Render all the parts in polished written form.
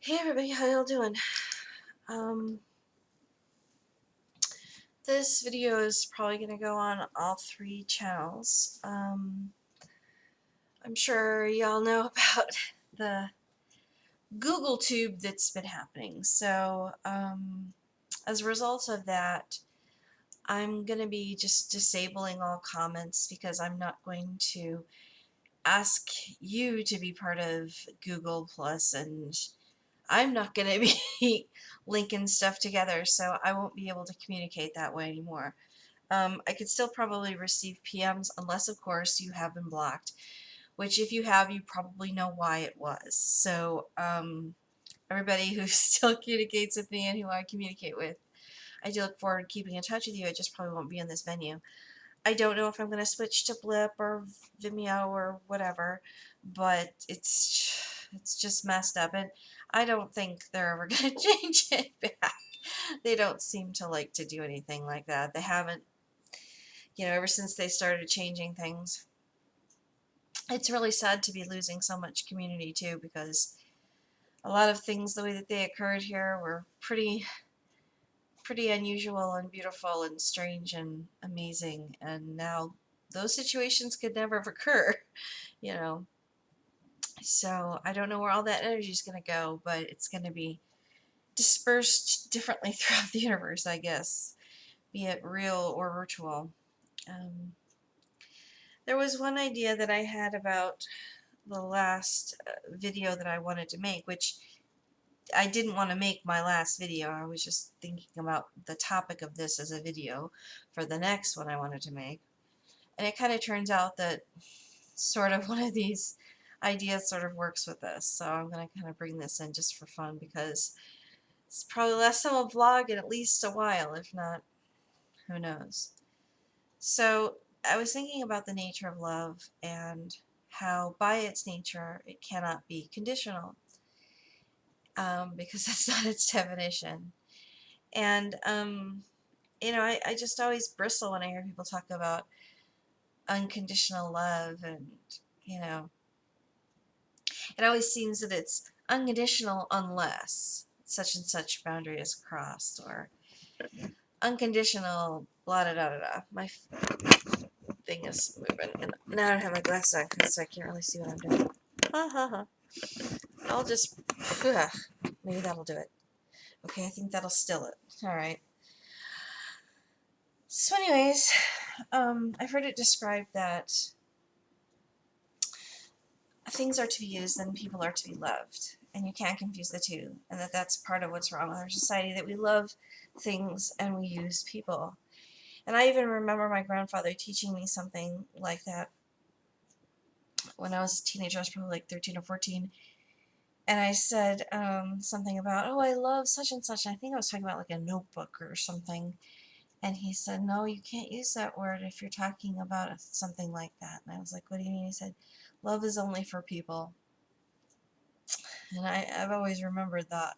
Hey everybody, how y'all doing? Um, this video is probably going to go on all three channels. I'm sure y'all know about the Google tube that's been happening. So, as a result of that, I'm going to be just disabling all comments because I'm not going to ask you to be part of Google Plus, and I'm not going to be linking stuff together, so I won't be able to communicate that way anymore. I could still probably receive PMs unless, of course, you have been blocked, which if you have, you probably know why it was. So, everybody who still communicates with me and who I communicate with, I do look forward to keeping in touch with you. It just probably won't be in this menu. I don't know if I'm going to switch to Blip or Vimeo or whatever, but it's just messed up, and I don't think they're ever going to change it back. They don't seem to like to do anything like that. They haven't, ever since they started changing things. It's really sad to be losing so much community too, because a lot of things, the way that they occurred here, were pretty unusual and beautiful and strange and amazing, and now those situations could never occur, you know. So I don't know where all that energy is going to go, but it's going to be dispersed differently throughout the universe, I guess, be it real or virtual. Um, there was one idea that I had about the last video that I wanted to make, which I didn't want to make my last video. I was just thinking about the topic of this as a video for the next one I wanted to make. And it kind of turns out that sort of one of these ideas sort of works with this. So I'm going to kind of bring this in just for fun, because it's probably the last time I'll vlog in at least a while. If not, who knows. So I was thinking about the nature of love and how by its nature it cannot be conditional, because that's not its definition. And I just always bristle when I hear people talk about unconditional love, and you know it always seems that it's unconditional unless such and such boundary is crossed, or unconditional blah da da da da. My thing is moving, and now I don't have my glasses on, so I can't really see what I'm doing. Ha ha ha. I'll just, maybe that'll do it. Okay, I think that'll still it. Alright. So anyways, I've heard it described that things are to be used and people are to be loved, and you can't confuse the two, and that's part of what's wrong with our society, that we love things and we use people. And I even remember my grandfather teaching me something like that when I was a teenager. I was probably like 13 or 14, and I said something about, oh, I love such and such, and I think I was talking about like a notebook or something, and he said, no, you can't use that word if you're talking about something like that. And I was like, what do you mean? He said, love is only for people. And I've always remembered that.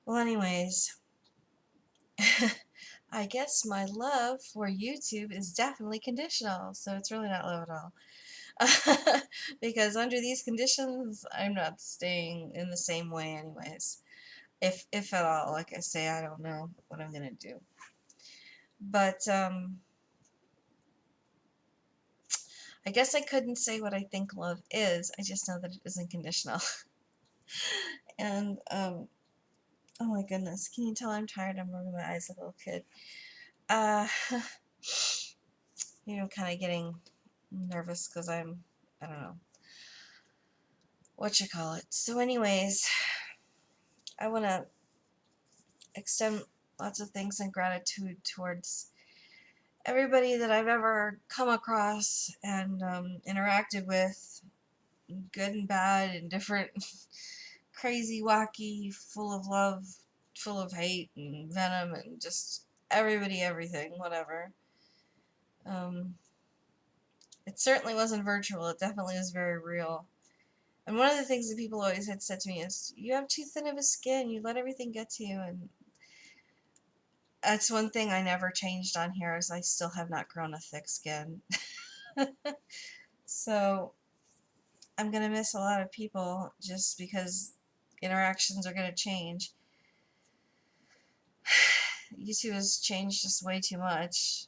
Well, anyways, I guess my love for YouTube is definitely conditional, so it's really not love at all. Because under these conditions, I'm not staying in the same way anyways. If at all. Like I say, I don't know what I'm gonna do. But, I guess I couldn't say what I think love is. I just know that it isn't conditional. And, oh my goodness, can you tell I'm tired? I'm rubbing my eyes like a little kid. Kind of getting nervous because I don't know what you call it. So anyways, I want to extend lots of thanks and gratitude towards everybody that I've ever come across and interacted with, good and bad and different, crazy, wacky, full of love, full of hate and venom, and just everybody, everything, whatever. It certainly wasn't virtual. It definitely was very real. And one of the things that people always had said to me is, you have too thin of a skin, you let everything get to you. And that's one thing I never changed on here, is I still have not grown a thick skin. So I'm going to miss a lot of people just because interactions are going to change. YouTube has changed just way too much.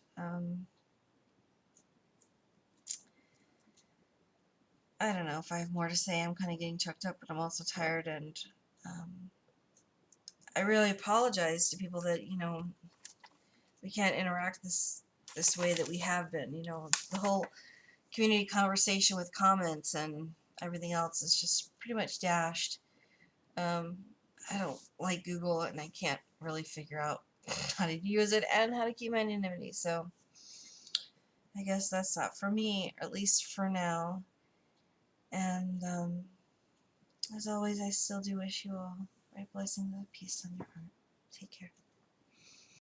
I don't know if I have more to say. I'm kind of getting choked up, but I'm also tired, and I really apologize to people that, we can't interact this way that we have been. The whole community conversation with comments and everything else is just pretty much dashed. I don't like Google, and I can't really figure out how to use it and how to keep my anonymity, so I guess that's not for me, at least for now. And as always, I still do wish you all great blessings and peace on your heart. Take care.